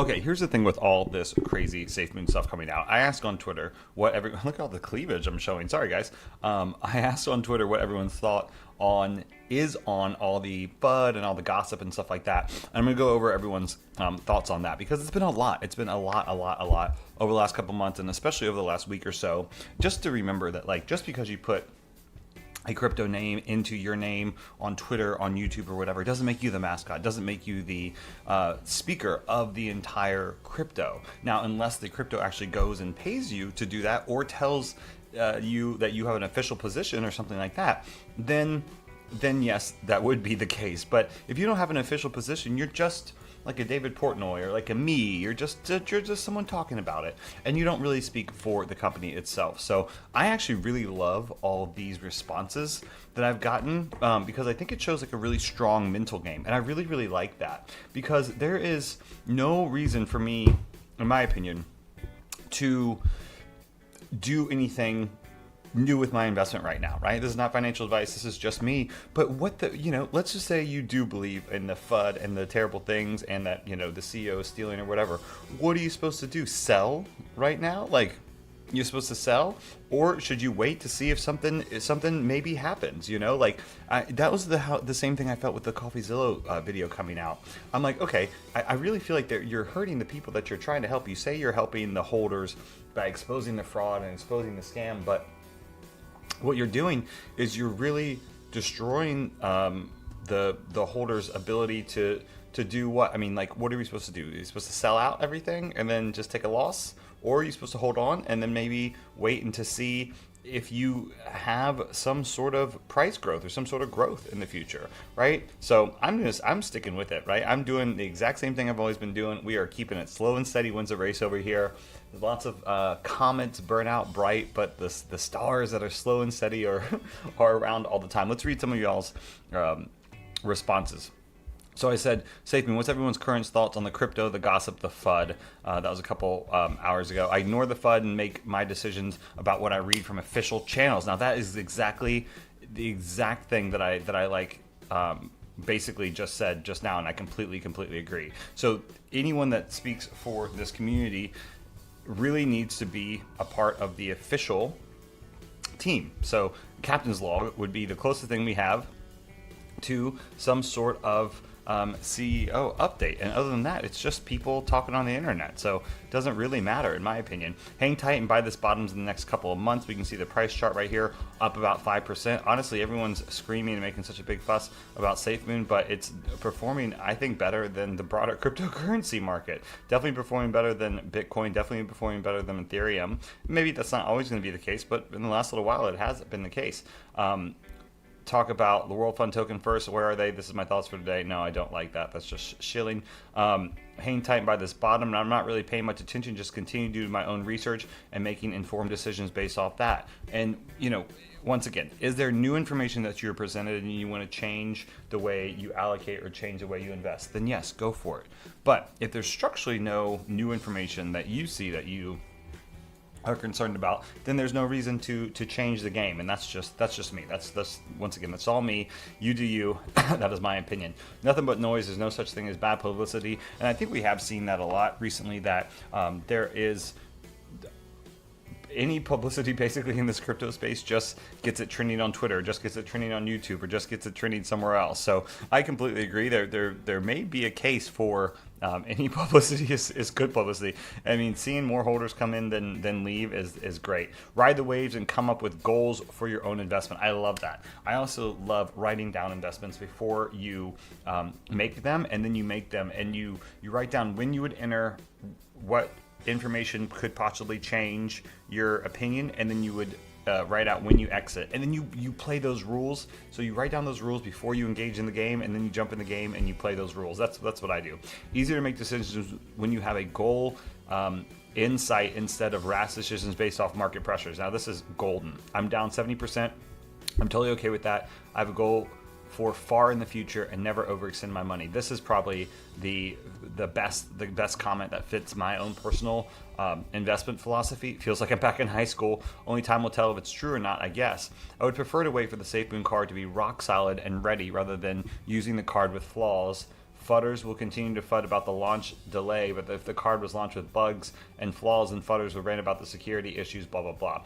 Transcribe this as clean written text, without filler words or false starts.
Okay, here's the thing with all this crazy Safemoon stuff coming out. I asked on Twitter what every look at all the cleavage I'm showing. Sorry guys. I asked on Twitter what everyone's thought on all the FUD and all the gossip and stuff like that. I'm gonna go over everyone's thoughts on that because it's been a lot. It's been a lot over the last couple months and especially over the last week or so. Just to remember that, like, just because you put a crypto name into your name on Twitter, on YouTube, or whatever, it doesn't make you the mascot. It doesn't make you the speaker of the entire crypto. Now, unless the crypto actually goes and pays you to do that, or tells you that you have an official position or something like that, then yes, that would be the case. But if you don't have an official position, you're just like a David Portnoy or like a me. You're just someone talking about it, and you don't really speak for the company itself. So I actually really love all of these responses that I've gotten because I think it shows like a really strong mental game, and I really like that because there is no reason for me, in my opinion, to do anything new with my investment right now, right? This is not financial advice. This is just me. But let's just say you do believe in the FUD and the terrible things and that, the CEO is stealing or whatever. What are you supposed to do? Sell right now? Like, you're supposed to sell? Or should you wait to see if something maybe happens, that was the same thing I felt with the CoffeeZilla video coming out. I'm like, okay, I really feel like you're hurting the people that you're trying to help. You say you're helping the holders by exposing the fraud and exposing the scam, but what you're doing is you're really destroying the holder's ability to do what? I mean, like, what are we supposed to do? Are you supposed to sell out everything and then just take a loss? Or are you supposed to hold on and then maybe wait and to see if you have some sort of price growth or some sort of growth in the future, right? So I'm sticking with it, right? I'm doing the exact same thing I've always been doing. We are keeping it slow and steady wins the race over here. There's lots of comets burn out bright, but the stars that are slow and steady are around all the time. Let's read some of y'all's responses. So I said, Safemoon, what's everyone's current thoughts on the crypto, the gossip, the FUD? That was a couple hours ago. I ignore the FUD and make my decisions about what I read from official channels. Now that is exactly the exact thing that I like basically just said just now, and I completely agree. So anyone that speaks for this community really needs to be a part of the official team. So Captain's Log would be the closest thing we have to some sort of CEO update, and other than that, it's just people talking on the internet, so it doesn't really matter in my opinion. Hang tight and buy this bottoms in the next couple of months. We can see the price chart right here, up about 5%. Honestly, everyone's screaming and making such a big fuss about SafeMoon, but it's performing, I think, better than the broader cryptocurrency market. Definitely performing better than Bitcoin, definitely performing better than Ethereum. Maybe that's not always going to be the case, but in the last little while it has been the case. Talk about the World Fund token first. Where are they? This is my thoughts for today. No, I don't like that. That's just shilling. Hang tight by this bottom, and I'm not really paying much attention. Just continue to do my own research and making informed decisions based off that. And, once again, is there new information that you're presented and you want to change the way you allocate or change the way you invest? Then yes, go for it. But if there's structurally no new information that you see that you are concerned about, then there's no reason to change the game, and that's just me. That's once again, that's all me. You do you. That is my opinion. Nothing but noise. There's no such thing as bad publicity, and I think we have seen that a lot recently. That there is any publicity basically in this crypto space just gets it trending on Twitter, just gets it trending on YouTube, or just gets it trending somewhere else. So I completely agree. There may be a case for any publicity is good publicity. I mean, seeing more holders come in than leave is great. Ride the waves and come up with goals for your own investment. I love that. I also love writing down investments before you make them, and then you make them, and you write down when you would enter, what information could possibly change your opinion, and then you would write out when you exit, and then you play those rules. So you write down those rules before you engage in the game, and then you jump in the game and you play those rules. That's what I do. Easier to make decisions when you have a goal in sight instead of rash decisions based off market pressures. Now this is golden. I'm down 70%. I'm totally okay with that. I have a goal for far in the future and never overextend my money. This is probably the best comment that fits my own personal investment philosophy. Feels like I'm back in high school. Only time will tell if it's true or not, I guess. I would prefer to wait for the Safemoon card to be rock solid and ready rather than using the card with flaws Fudders will continue to FUD about the launch delay, but if the card was launched with bugs and flaws, and Fudders would rant about the security issues, blah, blah, blah.